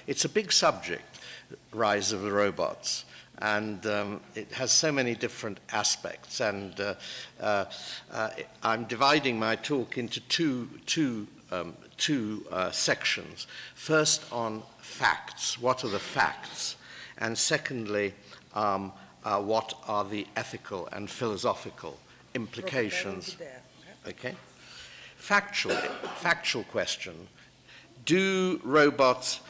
It's a big subject, rise of the robots, and it has so many different aspects. And I'm dividing my talk into two sections. First on facts, what are the facts? And secondly, what are the ethical and philosophical implications? Okay. Factual question. Do robots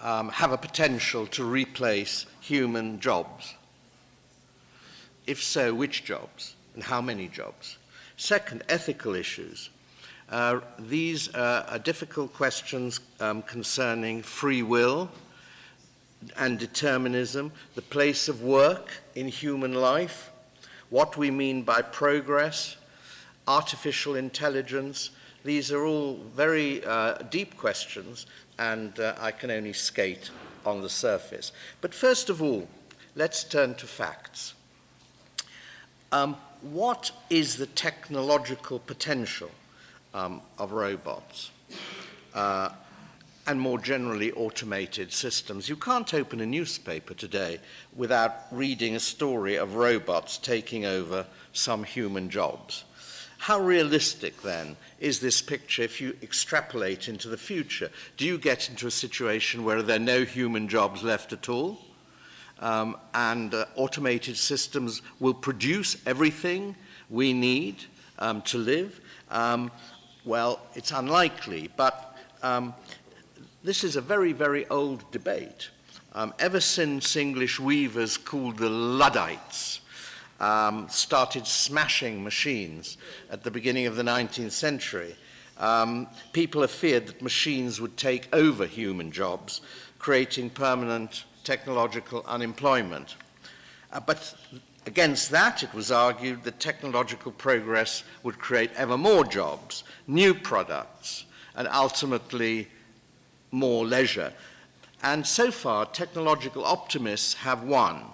have a potential to replace human jobs? If so, which jobs and how many jobs? Second, ethical issues. These are difficult questions concerning free will and determinism, the place of work in human life, what we mean by progress, artificial intelligence. These are all very deep questions, and I can only skate on the surface. But first of all, let's turn to facts. What is the technological potential of robots? And more generally, automated systems. You can't open a newspaper today without reading a story of robots taking over some human jobs. How realistic, then, is this picture if you extrapolate into the future? Do you get into a situation where there are no human jobs left at all? And automated systems will produce everything we need to live? Well, it's unlikely, but this is a very, very old debate. Ever since English weavers called the Luddites started smashing machines at the beginning of the 19th century, people have feared that machines would take over human jobs, creating permanent technological unemployment. But against that, it was argued that technological progress would create ever more jobs, new products, and ultimately more leisure. And so far, technological optimists have won.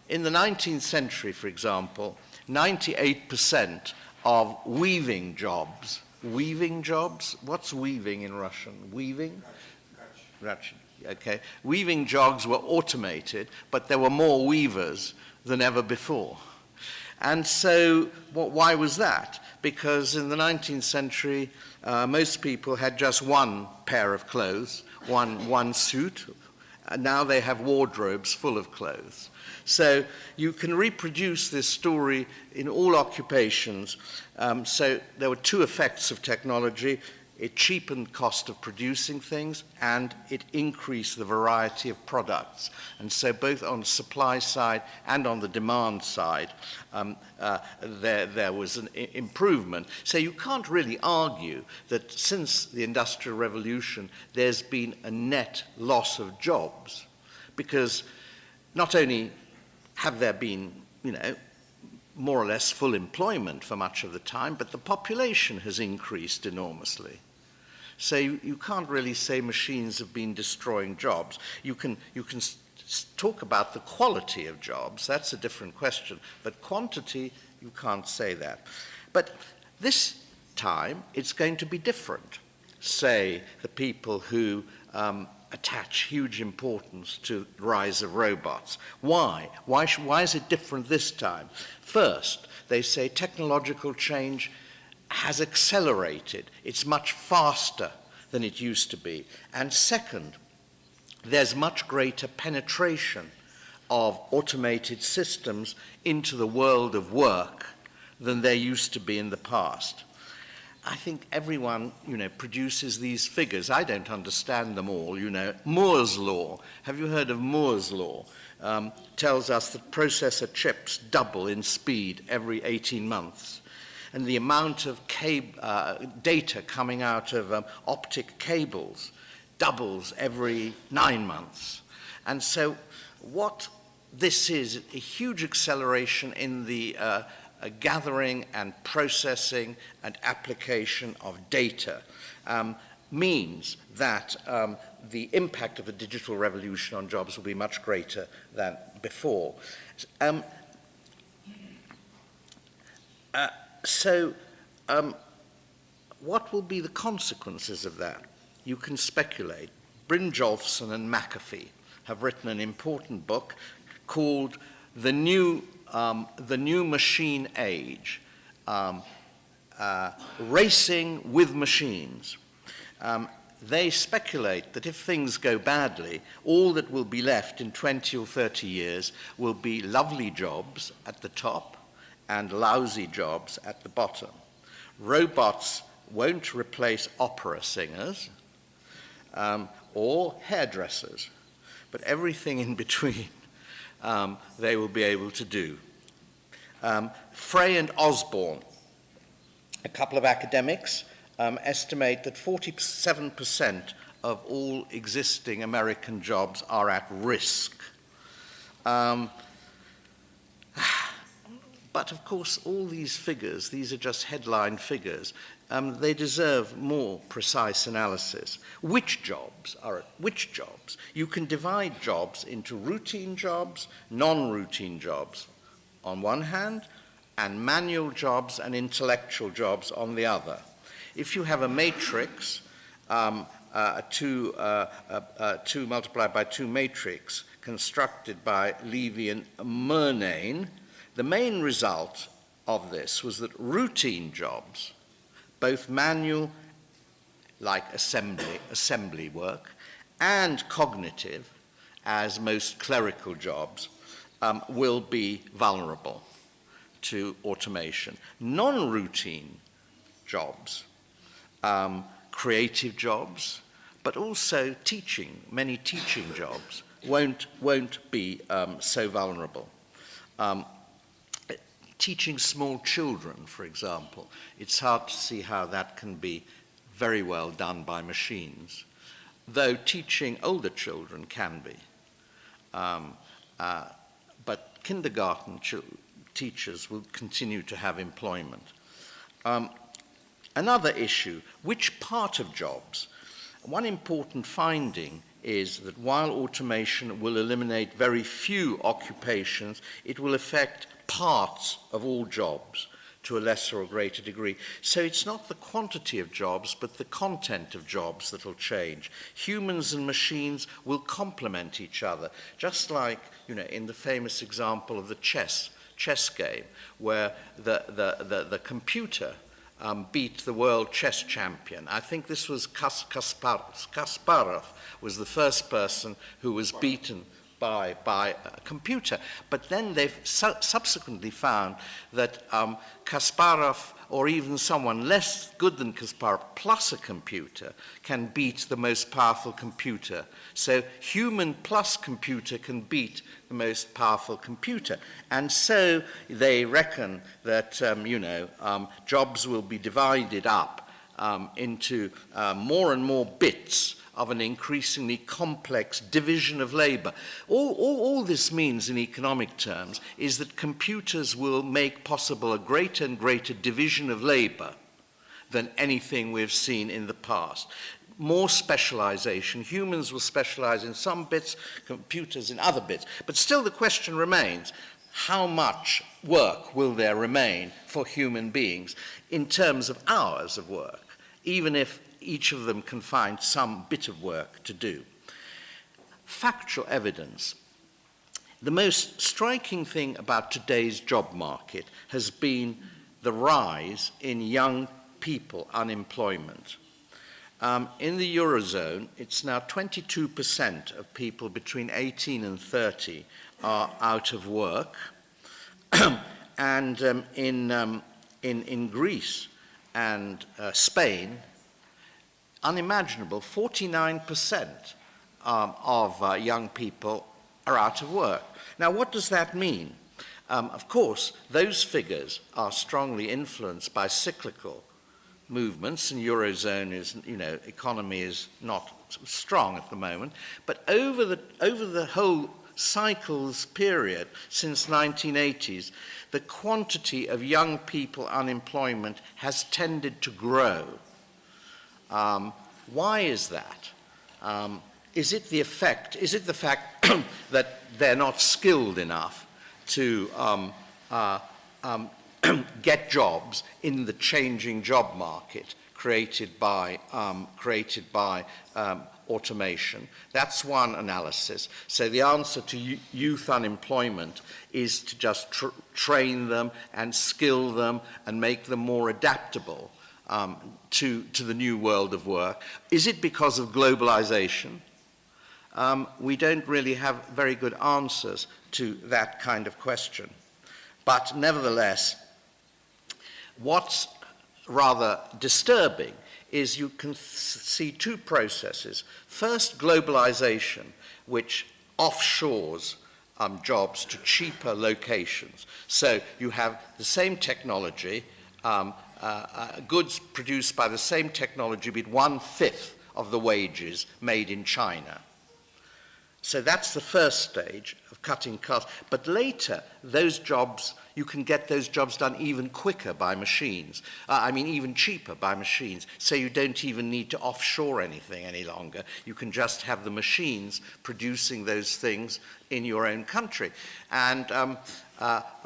In the 19th century, for example, 98% of weaving jobs, what's weaving in Russian? Weaving? Okay. Weaving jobs were automated, but there were more weavers than ever before. And so, why was that? Because in the 19th century, most people had just one pair of clothes, one suit, and now they have wardrobes full of clothes. So you can reproduce this story in all occupations. So there were two effects of technology. It cheapened cost of producing things, and it increased the variety of products. And so both on the supply side and on the demand side, there was an improvement. So you can't really argue that since the Industrial Revolution, there's been a net loss of jobs, because not only have there been, more or less full employment for much of the time, but the population has increased enormously. So you can't really say machines have been destroying jobs. You can talk about the quality of jobs, that's a different question, but quantity, you can't say that. But this time, it's going to be different. Say, the people who attach huge importance to the rise of robots. Why? Why is it different this time? First, they say technological change has accelerated. It's much faster than it used to be. And second, there's much greater penetration of automated systems into the world of work than there used to be in the past. I think everyone, produces these figures. I don't understand them all, Moore's law. Have you heard of Moore's law? Tells us that processor chips double in speed every 18 months. And the amount of data coming out of optic cables doubles every 9 months. And so what this is, a huge acceleration in the gathering and processing and application of data, means that the impact of the digital revolution on jobs will be much greater than before. What will be the consequences of that? You can speculate. Brynjolfsson and McAfee have written an important book called The New Machine Age, Racing with Machines. They speculate that if things go badly, all that will be left in 20 or 30 years will be lovely jobs at the top and lousy jobs at the bottom. Robots won't replace opera singers or hairdressers, but everything in between they will be able to do. Frey and Osborne, a couple of academics, estimate that 47% of all existing American jobs are at risk. But of course, all these figures, these are just headline figures. They deserve more precise analysis. Which jobs are at which jobs? You can divide jobs into routine jobs, non-routine jobs on one hand, and manual jobs and intellectual jobs on the other. If you have a matrix, 2 multiplied by 2 matrix constructed by Levy and Murnane, the main result of this was that routine jobs, both manual, like assembly work, and cognitive, as most clerical jobs, will be vulnerable to automation. Non-routine jobs, creative jobs, but also many teaching jobs won't be so vulnerable. Teaching small children, for example, it's hard to see how that can be very well done by machines, though teaching older children can be. But kindergarten teachers will continue to have employment. Another issue, which part of jobs? One important finding is that while automation will eliminate very few occupations, it will affect parts of all jobs to a lesser or greater degree. So it's not the quantity of jobs, but the content of jobs that will change. Humans and machines will complement each other, just like, in the famous example of the chess game, where the computer beat the world chess champion. I think this was Kasparov was the first person who was beaten by a computer. But then they've subsequently found that Kasparov, or even someone less good than Kasparov, plus a computer, can beat the most powerful computer. So human plus computer can beat the most powerful computer. And so they reckon that, jobs will be divided up into more and more bits of an increasingly complex division of labor. All this means in economic terms is that computers will make possible a greater and greater division of labor than anything we've seen in the past. More specialization. Humans will specialize in some bits, computers in other bits. But still the question remains, how much work will there remain for human beings in terms of hours of work, even if each of them can find some bit of work to do? Factual evidence. The most striking thing about today's job market has been the rise in young people unemployment. In the Eurozone, it's now 22% of people between 18 and 30 are out of work. And in Greece and Spain, unimaginable, 49% of young people are out of work. Now, what does that mean? Of course, those figures are strongly influenced by cyclical movements, and Eurozone is, economy is not strong at the moment. But over the whole cycles period since 1980s, the quantity of young people unemployment has tended to grow. Why is that? Is it the fact that they're not skilled enough to get jobs in the changing job market created by automation. That's one analysis. So the answer to youth unemployment is to just train them and skill them and make them more adaptable to the new world of work. Is it because of globalization? We don't really have very good answers to that kind of question. But nevertheless, what's rather disturbing is you can see two processes. First, globalization, which offshores jobs to cheaper locations. So you have the same technology, goods produced by the same technology, but 1/5 of the wages made in China. So that's the first stage of cutting costs. But later, those jobs, you can get those jobs done even quicker by machines. Even cheaper by machines. So you don't even need to offshore anything any longer. You can just have the machines producing those things in your own country. And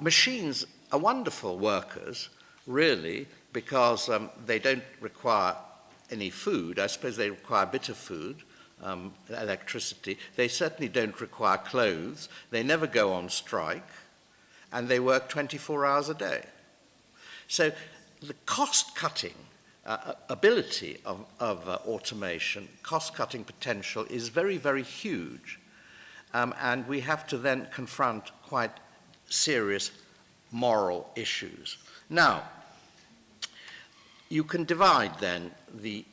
machines are wonderful workers, really, because they don't require any food. I suppose they require a bit of food. Electricity. They certainly don't require clothes. They never go on strike, and they work 24 hours a day. So the cost-cutting ability of automation, cost-cutting potential is very, very huge, and we have to then confront quite serious moral issues. Now, you can divide then the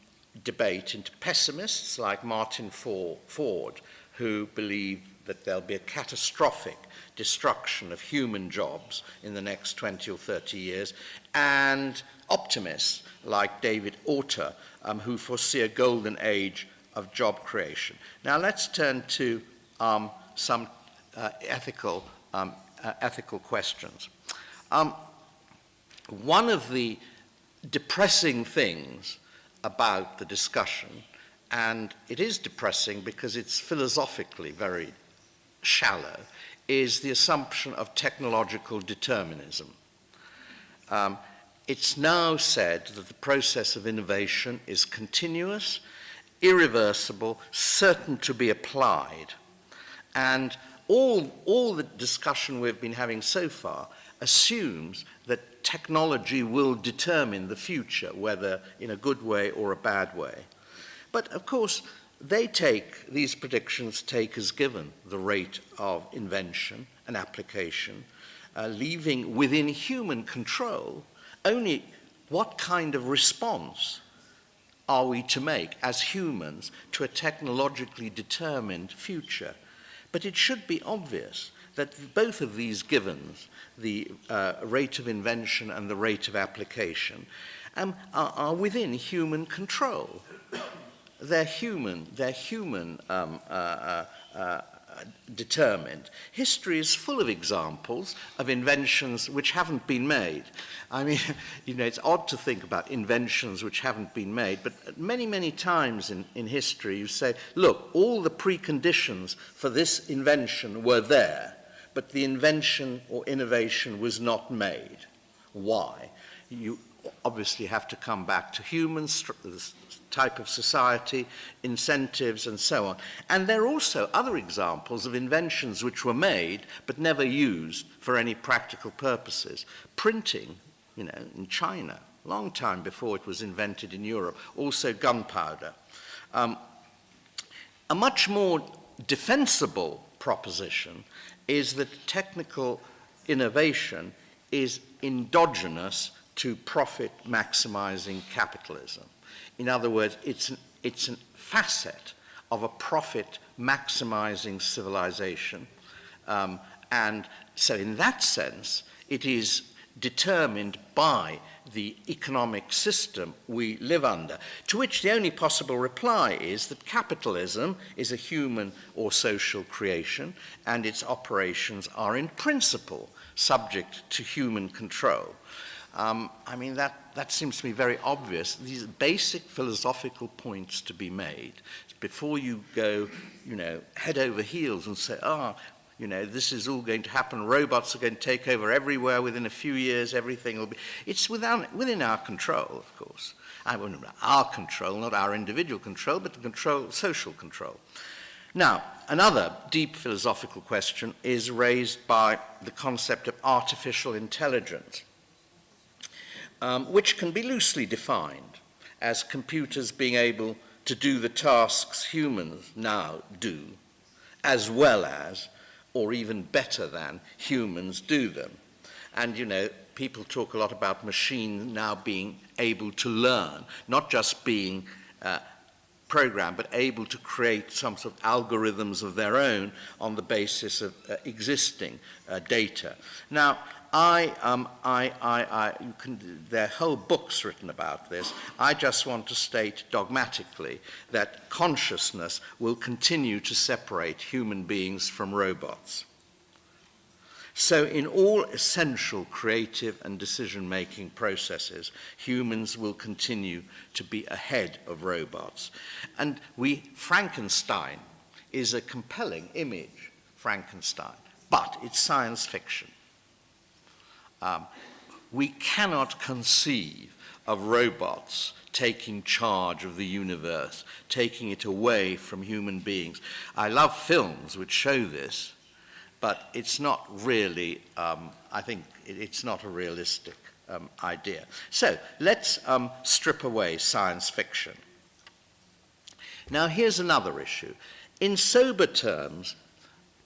debate into pessimists like Martin Ford, who believe that there'll be a catastrophic destruction of human jobs in the next 20 or 30 years, and optimists like David Autor, who foresee a golden age of job creation. Now let's turn to some ethical questions. One of the depressing things about the discussion, and it is depressing because it's philosophically very shallow, is the assumption of technological determinism. It's now said that the process of innovation is continuous, irreversible, certain to be applied. And all the discussion we've been having so far assumes that technology will determine the future, whether in a good way or a bad way. But of course, these predictions take as given the rate of invention and application, leaving within human control only what kind of response are we to make as humans to a technologically determined future. But it should be obvious that both of these givens, the rate of invention and the rate of application, are within human control. They're human determined. History is full of examples of inventions which haven't been made. I mean, it's odd to think about inventions which haven't been made, but many, many times in history you say, look, all the preconditions for this invention were there, but the invention or innovation was not made. Why? You obviously have to come back to humans, type of society, incentives, and so on. And there are also other examples of inventions which were made but never used for any practical purposes. Printing, in China, a long time before it was invented in Europe. Also gunpowder. A much more defensible proposition is that technical innovation is endogenous to profit-maximizing capitalism. In other words, it's a facet of a profit-maximizing civilization. And so in that sense, it is determined by the economic system we live under, to which the only possible reply is that capitalism is a human or social creation, and its operations are in principle subject to human control. That seems to me very obvious. These are basic philosophical points to be made before you go, head over heels and say, You know, this is all going to happen. Robots are going to take over everywhere within a few years. Everything will be... It's within our control, of course. I mean, our control, not our individual control, but the control, social control. Now, another deep philosophical question is raised by the concept of artificial intelligence, which can be loosely defined as computers being able to do the tasks humans now do, as well as, or even better than, humans do them. And, you know, people talk a lot about machines now being able to learn, not just being programmed, but able to create some sort of algorithms of their own on the basis of existing data. Now, there are whole books written about this. I just want to state dogmatically that consciousness will continue to separate human beings from robots. So in all essential creative and decision-making processes, humans will continue to be ahead of robots. And Frankenstein is a compelling image, Frankenstein, but it's science fiction. We cannot conceive of robots taking charge of the universe, taking it away from human beings. I love films which show this, but it's not really, I think it's not a realistic idea. So let's strip away science fiction. Now here's another issue. In sober terms,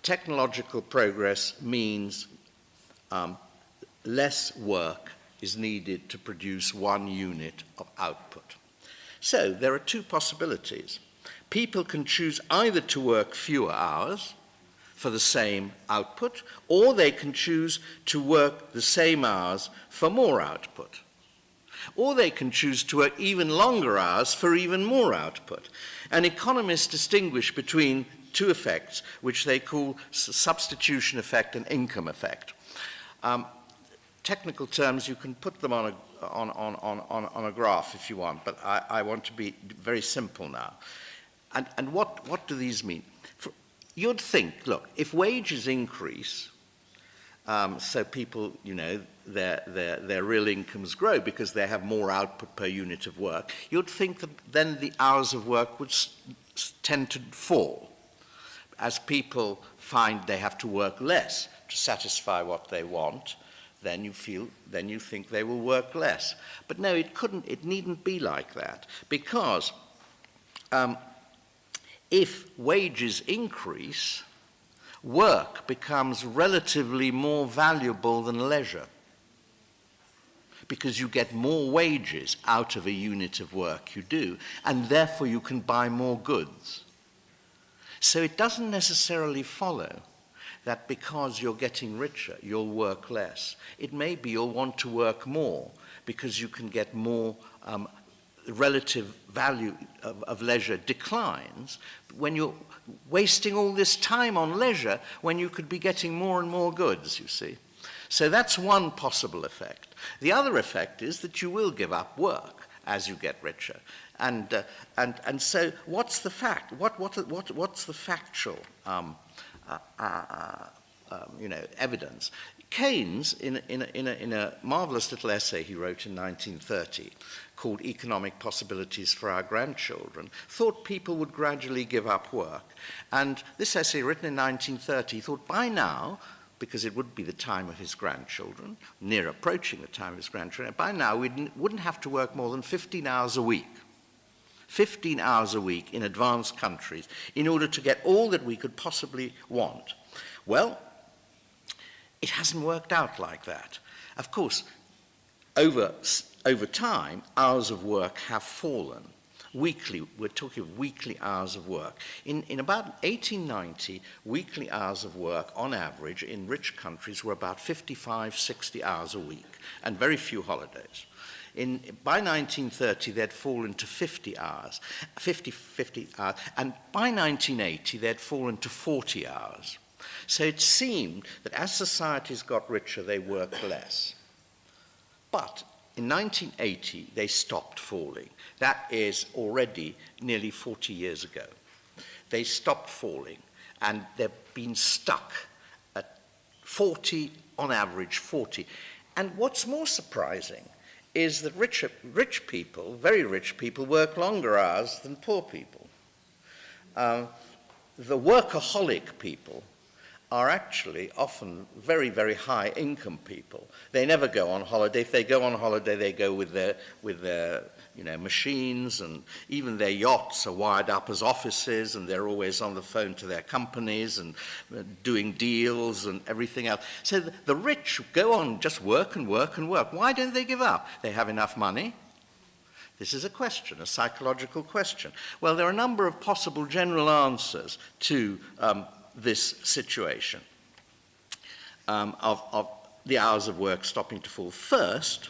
technological progress means less work is needed to produce 1 unit of output. So there are 2 possibilities. People can choose either to work fewer hours for the same output, or they can choose to work the same hours for more output. Or they can choose to work even longer hours for even more output. And economists distinguish between 2 effects, which they call substitution effect and income effect. Technical terms, you can put them on a graph if you want, but I want to be very simple now. And what do these mean? You'd think, look, if wages increase, so people, you know, their real incomes grow because they have more output per unit of work, you'd think that then the hours of work would tend to fall as people find they have to work less to satisfy what they want. Then you think they will work less. But no, it needn't be like that, because if wages increase, work becomes relatively more valuable than leisure, because you get more wages out of a unit of work you do, and therefore you can buy more goods. So it doesn't necessarily follow that because you're getting richer, you'll work less. It may be you'll want to work more because you can get more. Relative value of leisure declines when you're wasting all this time on leisure when you could be getting more and more goods, you see. So that's one possible effect. The other effect is that you will give up work as you get richer. And so what's the fact? What's the factual evidence? Keynes, in a marvelous little essay he wrote in 1930 called Economic Possibilities for Our Grandchildren, thought people would gradually give up work. And this essay, written in 1930, he thought by now, because it would be the time of his grandchildren, near approaching the time of his grandchildren, by now we wouldn't have to work more than 15 hours a week. 15 hours a week in advanced countries in order to get all that we could possibly want. Well, it hasn't worked out like that. Of course, over time, hours of work have fallen. Weekly, we're talking of weekly hours of work. In about 1890, weekly hours of work, on average, in rich countries were about 55, 60 hours a week, and very few holidays. By 1930, they'd fallen to 50 hours, and by 1980, they'd fallen to 40 hours. So it seemed that as societies got richer, they worked less. But in 1980, they stopped falling. That is already nearly 40 years ago. They stopped falling, and they've been stuck 40, on average 40. And what's more surprising is that rich people, very rich people, work longer hours than poor people. The workaholic people are actually often very, very high income people. They never go on holiday. If they go on holiday, they go with their machines, and even their yachts are wired up as offices, and they're always on the phone to their companies and doing deals and everything else. So the rich go on, just work and work and work. Why don't they give up? They have enough money. This is a question, a psychological question. Well, there are a number of possible general answers to this situation of the hours of work stopping to fall. First,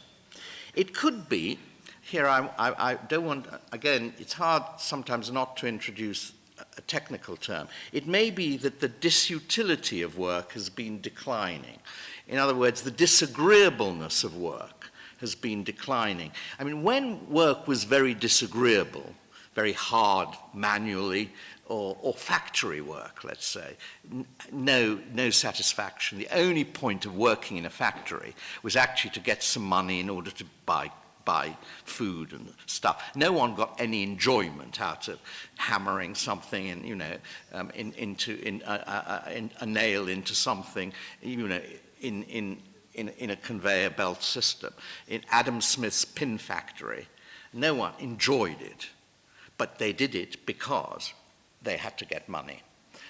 it could be, here I don't want, again, it's hard sometimes not to introduce a technical term. It may be that the disutility of work has been declining. In other words, the disagreeableness of work has been declining. I mean, when work was very disagreeable, very hard manually, or factory work, let's say, no satisfaction. The only point of working in a factory was actually to get some money in order to buy food and stuff. No one got any enjoyment out of hammering something into a nail into something, in a conveyor belt system. In Adam Smith's pin factory, no one enjoyed it, but they did it because they had to get money.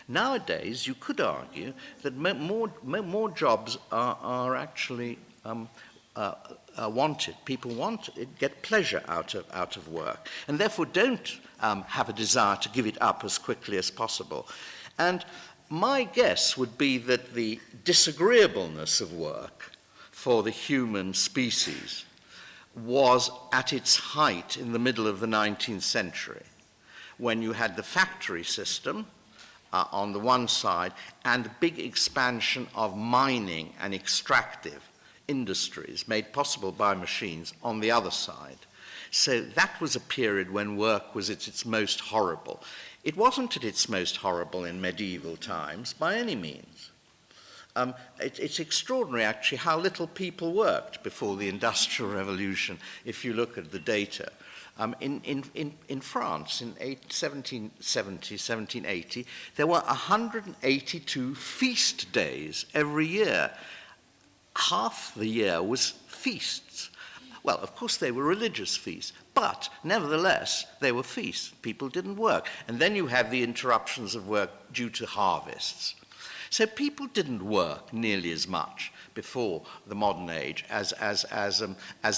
Nowadays, you could argue that more jobs are actually wanted. People want it, get pleasure out of work, and therefore don't have a desire to give it up as quickly as possible. And my guess would be that the disagreeableness of work for the human species was at its height in the middle of the 19th century, when you had the factory system on the one side and the big expansion of mining and extractive industries made possible by machines on the other side. So that was a period when work was at its most horrible. It wasn't at its most horrible in medieval times by any means. It's extraordinary, actually, how little people worked before the Industrial Revolution, if you look at the data. In France, in 1770, 1780, there were 182 feast days every year. Half the year was feasts. Well, of course, they were religious feasts, but nevertheless, they were feasts. People didn't work. And then you have the interruptions of work due to harvests. So people didn't work nearly as much before the modern age as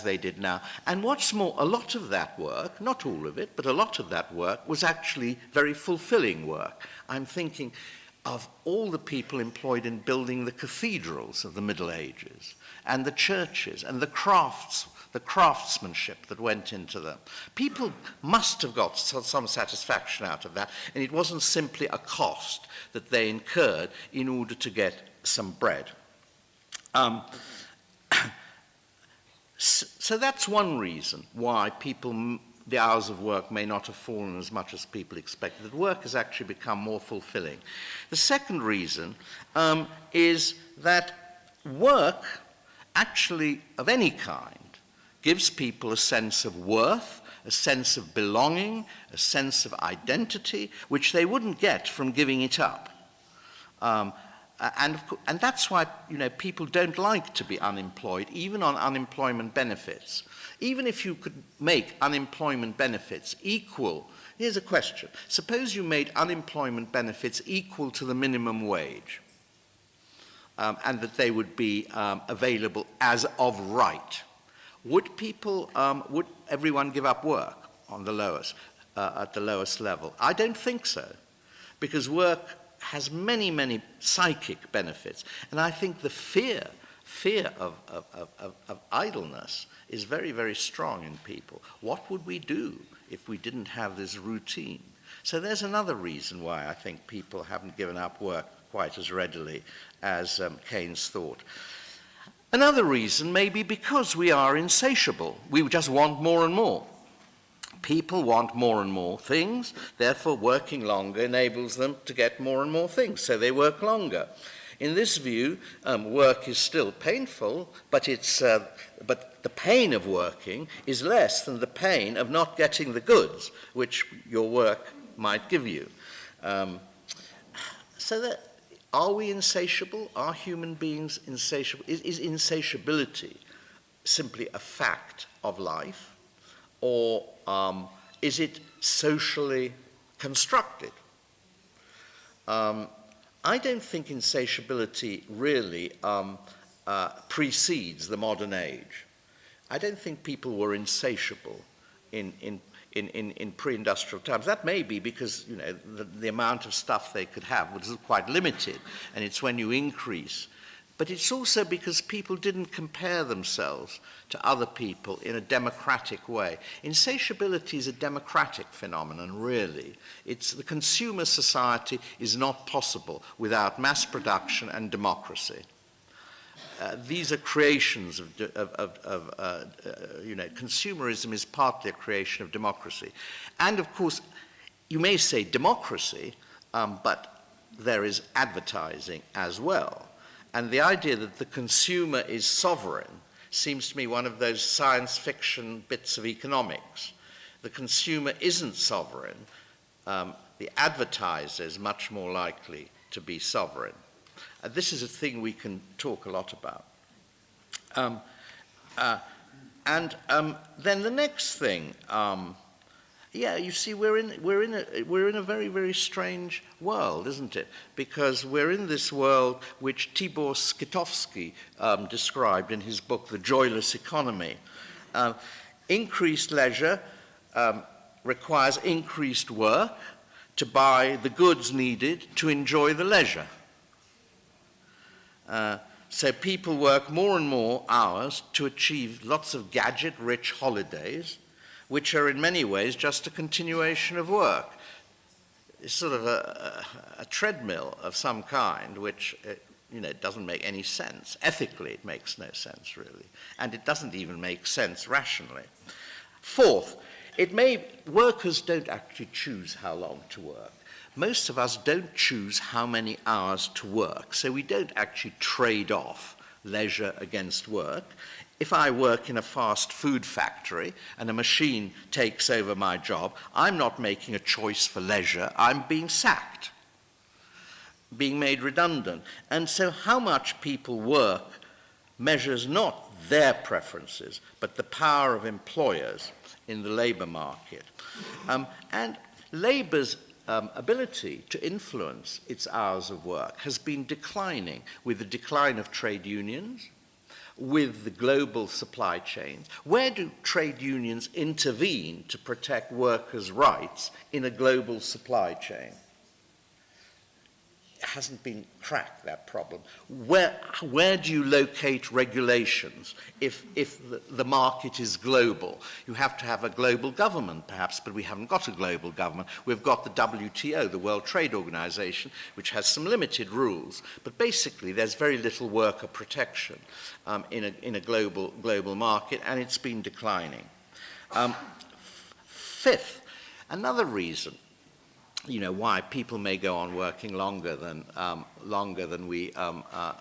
they did now. And what's more, a lot of that work, not all of it, but a lot of that work was actually very fulfilling work. I'm thinking of all the people employed in building the cathedrals of the Middle Ages, and the churches, and the craftsmanship that went into them. People must have got some satisfaction out of that, and it wasn't simply a cost that they incurred in order to get some bread. So that's one reason why the hours of work may not have fallen as much as people expected. That work has actually become more fulfilling. The second reason is that work, actually of any kind, gives people a sense of worth, a sense of belonging, a sense of identity, which they wouldn't get from giving it up. And that's why people don't like to be unemployed, even on unemployment benefits. Even if you could make unemployment benefits equal, here's a question. Suppose you made unemployment benefits equal to the minimum wage, and that they would be available as of right. Would everyone give up work on the lowest, at the lowest level? I don't think so, because work has many, many psychic benefits. And I think the fear of idleness is very, very strong in people. What would we do if we didn't have this routine? So there's another reason why I think people haven't given up work quite as readily as Keynes thought. Another reason may be because we are insatiable. We just want more and more. People want more and more things, therefore working longer enables them to get more and more things, so they work longer. In this view, work is still painful, but the pain of working is less than the pain of not getting the goods which your work might give you. So that, are we insatiable? Are human beings insatiable? Is insatiability simply a fact of life, or is it socially constructed? I don't think insatiability really precedes the modern age. I don't think people were insatiable in pre-industrial times. That may be because, you know, the amount of stuff they could have was quite limited, and it's when you increase. But it's also because people didn't compare themselves to other people in a democratic way. Insatiability is a democratic phenomenon, really. The consumer society is not possible without mass production and democracy. These are creations consumerism is partly a creation of democracy. And of course, you may say democracy, but there is advertising as well. And the idea that the consumer is sovereign seems to me one of those science fiction bits of economics. The consumer isn't sovereign. The advertiser is much more likely to be sovereign. This is a thing we can talk a lot about. Then the next thing, you see, we're in a very, very strange world, isn't it? Because we're in this world which Tibor Skidelsky described in his book, The Joyless Economy. Increased leisure requires increased work to buy the goods needed to enjoy the leisure. So people work more and more hours to achieve lots of gadget-rich holidays, which are in many ways just a continuation of work. It's sort of a treadmill of some kind, which doesn't make any sense. Ethically, it makes no sense, really. And it doesn't even make sense rationally. Fourth, workers don't actually choose how long to work. Most of us don't choose how many hours to work, so we don't actually trade off leisure against work. If I work in a fast food factory and a machine takes over my job, I'm not making a choice for leisure, I'm being sacked, being made redundant. And so how much people work measures not their preferences, but the power of employers in the labor market. And labor's ability to influence its hours of work has been declining with the decline of trade unions, with the global supply chains. Where do trade unions intervene to protect workers' rights in a global supply chain? It hasn't been cracked, that problem. Where do you locate regulations if the market is global? You have to have a global government, perhaps, but we haven't got a global government. We've got the WTO, the World Trade Organization, which has some limited rules. But basically, there's very little worker protection in a global market, and it's been declining. Fifth, another reason why people may go on working longer than we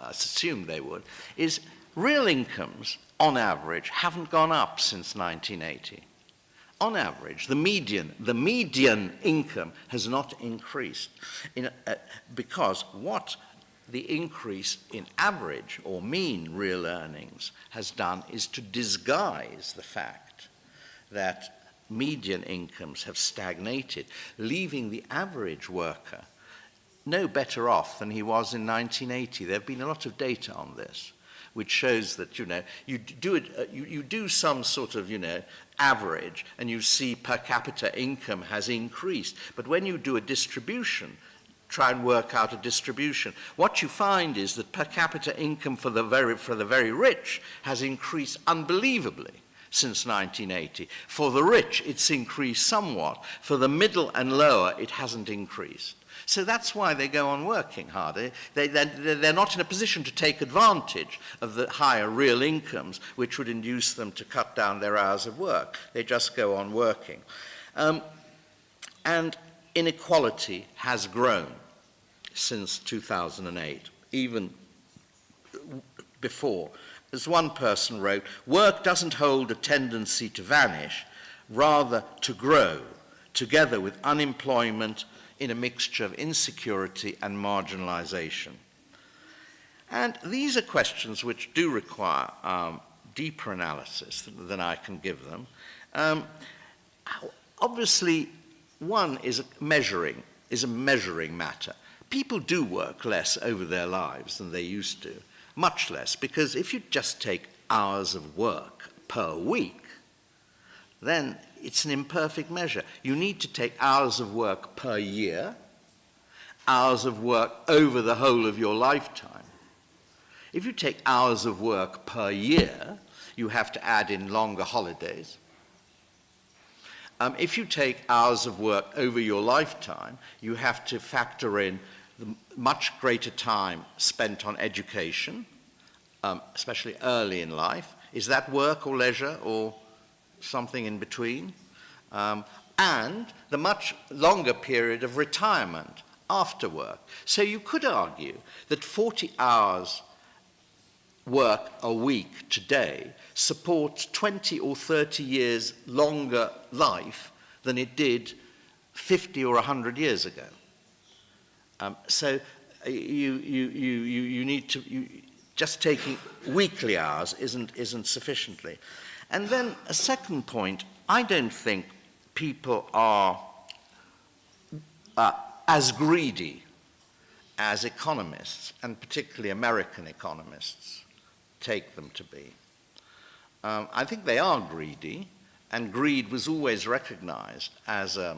assumed they would, is real incomes, on average, haven't gone up since 1980. On average, the median income has not increased because what the increase in average or mean real earnings has done is to disguise the fact that median incomes have stagnated, leaving the average worker no better off than he was in 1980. There have been a lot of data on this, which shows that you do some sort of average, and you see per capita income has increased. But when you do a distribution, try and work out a distribution, what you find is that per capita income for the very rich has increased unbelievably since 1980. For the rich, it's increased somewhat. For the middle and lower, it hasn't increased. So that's why they go on working harder. They're not in a position to take advantage of the higher real incomes, which would induce them to cut down their hours of work. They just go on working. And inequality has grown since 2008. even before. As one person wrote, work doesn't hold a tendency to vanish, rather to grow, together with unemployment in a mixture of insecurity and marginalization. And these are questions which do require deeper analysis than I can give them. Obviously, one is a measuring matter. People do work less over their lives than they used to, much less, because if you just take hours of work per week, then it's an imperfect measure. You need to take hours of work per year, hours of work over the whole of your lifetime. If you take hours of work per year, you have to add in longer holidays. If you take hours of work over your lifetime, you have to factor in the much greater time spent on education, especially early in life. Is that work or leisure or something in between? And the much longer period of retirement after work. So you could argue that 40 hours work a week today supports 20 or 30 years longer life than it did 50 or 100 years ago. So you need to, just taking weekly hours isn't sufficiently. And then a second point, I don't think people are as greedy as economists, and particularly American economists, take them to be. I think they are greedy, and greed was always recognized as a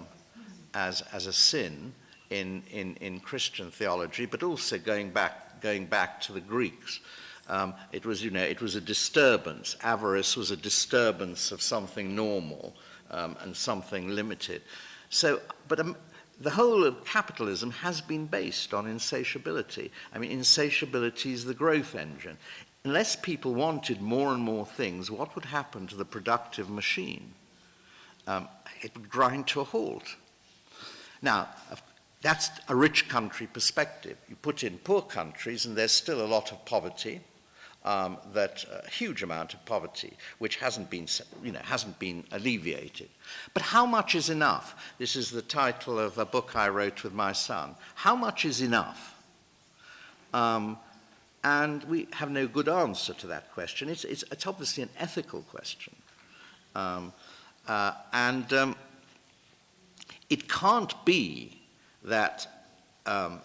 sin in Christian theology, but also going back to the Greeks. It was a disturbance. Avarice was a disturbance of something normal and something limited. So, but the whole of capitalism has been based on insatiability. I mean, insatiability is the growth engine. Unless people wanted more and more things, what would happen to the productive machine? It would grind to a halt. Now, that's a rich country perspective. You put in poor countries, and there's still a lot of poverty, a huge amount of poverty, which hasn't been alleviated. But how much is enough? This is the title of a book I wrote with my son. How much is enough? And we have no good answer to that question. It's obviously an ethical question. It can't be that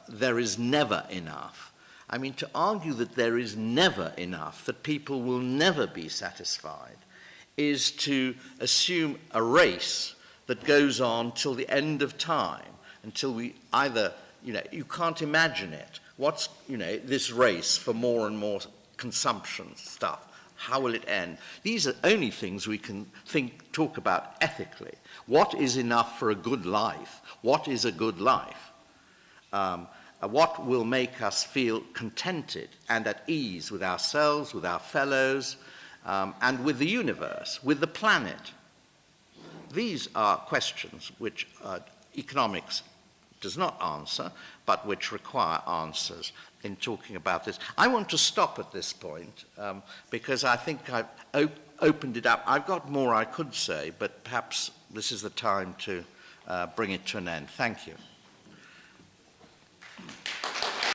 there is never enough. I mean, to argue that there is never enough, that people will never be satisfied, is to assume a race that goes on till the end of time, until we either, you can't imagine it. What's, this race for more and more consumption stuff? How will it end? These are only things we can talk about ethically. What is enough for a good life? What is a good life? What will make us feel contented and at ease with ourselves, with our fellows, and with the universe, with the planet? These are questions which economics does not answer, but which require answers in talking about this. I want to stop at this point because I think I've opened it up. I've got more I could say, but perhaps this is the time to bring it to an end. Thank you.